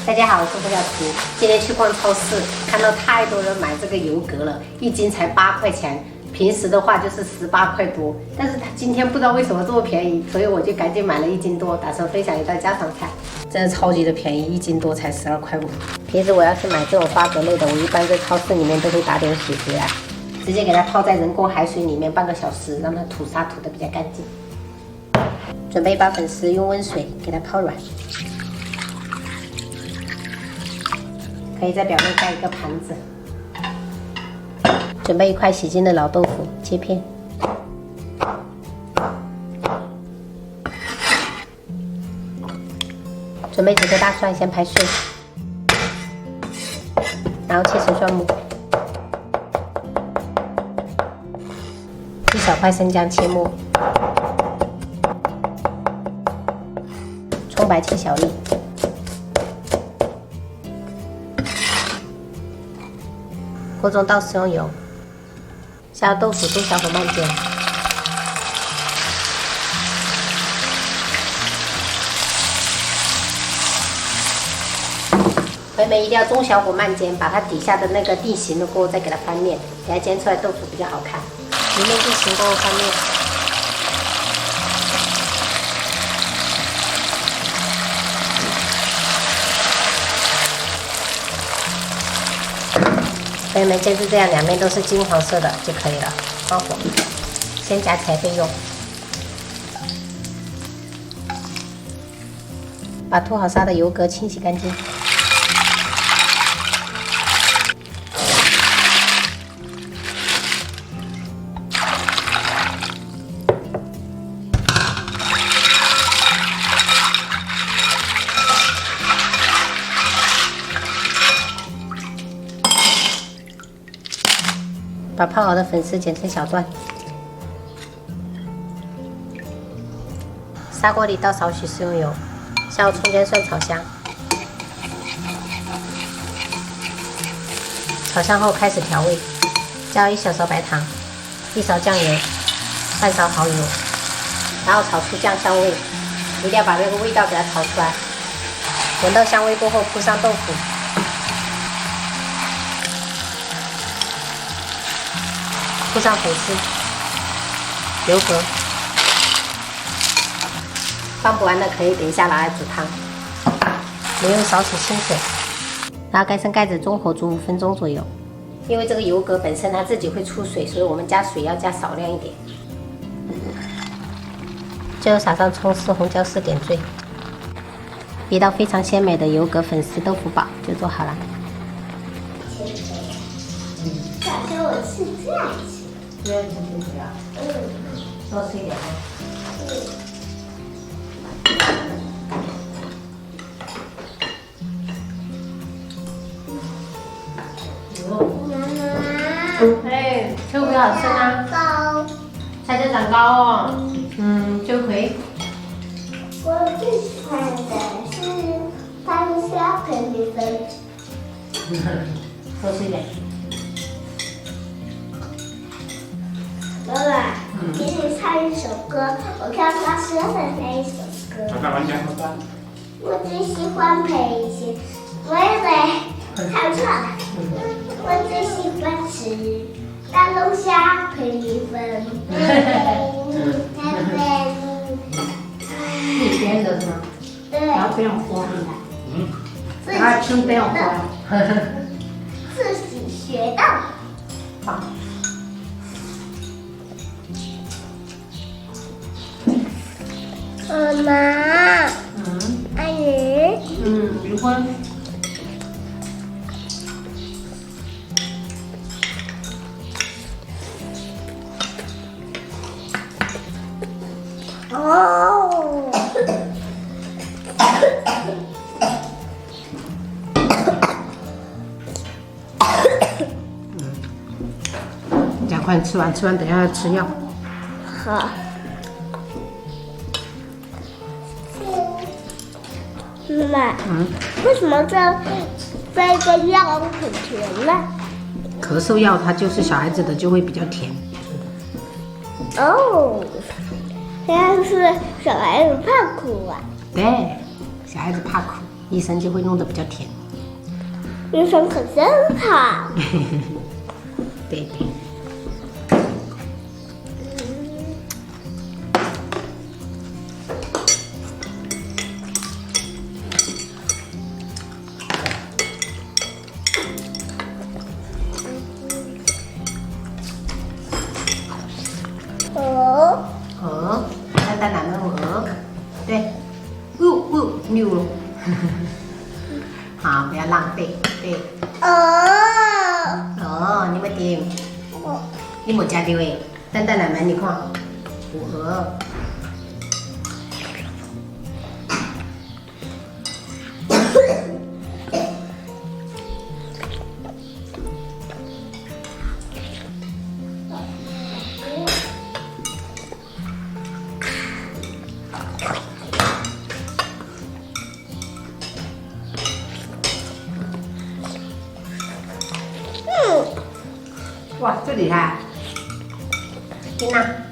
大家好，我是胡小琪。今天去逛超市，看到太多人买这个油格了，一斤才8块钱，平时的话就是18块多。但是它今天不知道为什么这么便宜，所以我就赶紧买了1斤多，打算分享一道家常菜。真的超级的便宜，1斤多才12块5。平时我要是买这种花蛤类的，我一般在超市里面都会打点水回来，直接给它泡在人工海水里面半个小时，让它吐沙吐得比较干净。准备把粉丝用温水给它泡软。可以在表面盖一个盘子，准备1块洗净的老豆腐，切片，准备几颗大蒜，先拍碎，然后切成蒜末，一小块生姜切末，葱白切小粒。锅中倒食用油，下豆腐中小火慢煎，回梅一定要中小火慢煎，把它底下的那个定型的锅再给它翻面，给它煎出来豆腐比较好看。一面定型过后翻面。朋友们，煎至这样2面都是金黄色的就可以了，关火，先夹起来备用。把吐好沙的油格清洗干净，把泡好的粉丝剪成小段，砂锅里倒少许食用油，下入葱姜蒜炒香，炒香后开始调味，加入1小勺白糖，1勺酱油，半勺蚝油，然后炒出酱香味，一定要把那个味道给它炒出来。闻到香味过后，铺上豆腐。铺上粉丝、油格，放不完的可以等一下拿来煮汤。没用少许清水，然后盖上盖子，中火煮5分钟左右。因为这个油格本身它自己会出水，所以我们加水要加少量一点。最后撒上葱丝、红椒丝点缀，一道非常鲜美的油格粉丝豆腐煲就做好了。小时候我是这样吃。这样就可以了。多吃一点吗？哎，秋葵好吃吗？高。它就长高哦。秋葵。我最喜欢的是番茄培米粉。多吃一点。爸爸，给你唱一首歌，我看他说的那一首歌。我最喜欢培米，我也得唱错了。我最喜欢吃大龙虾培米粉。自己编的是吗？对。然后不用和你自己他真不用和。自己学的。好。妈妈，阿姨，离婚。哦，赶快吃完，吃完等一下要吃药。好。妈妈，为什么这个药很甜呢？咳嗽药它就是小孩子的就会比较甜。哦，原来是小孩子怕苦啊。对，小孩子怕苦，医生就会弄得比较甜。医生可真好。对对。鹅，丹丹奶酪鹅，对，溜了，好，不要浪费，对。你们点，你冇加的喂，丹丹奶奶你看，鹅。哇，这厉害！听呐。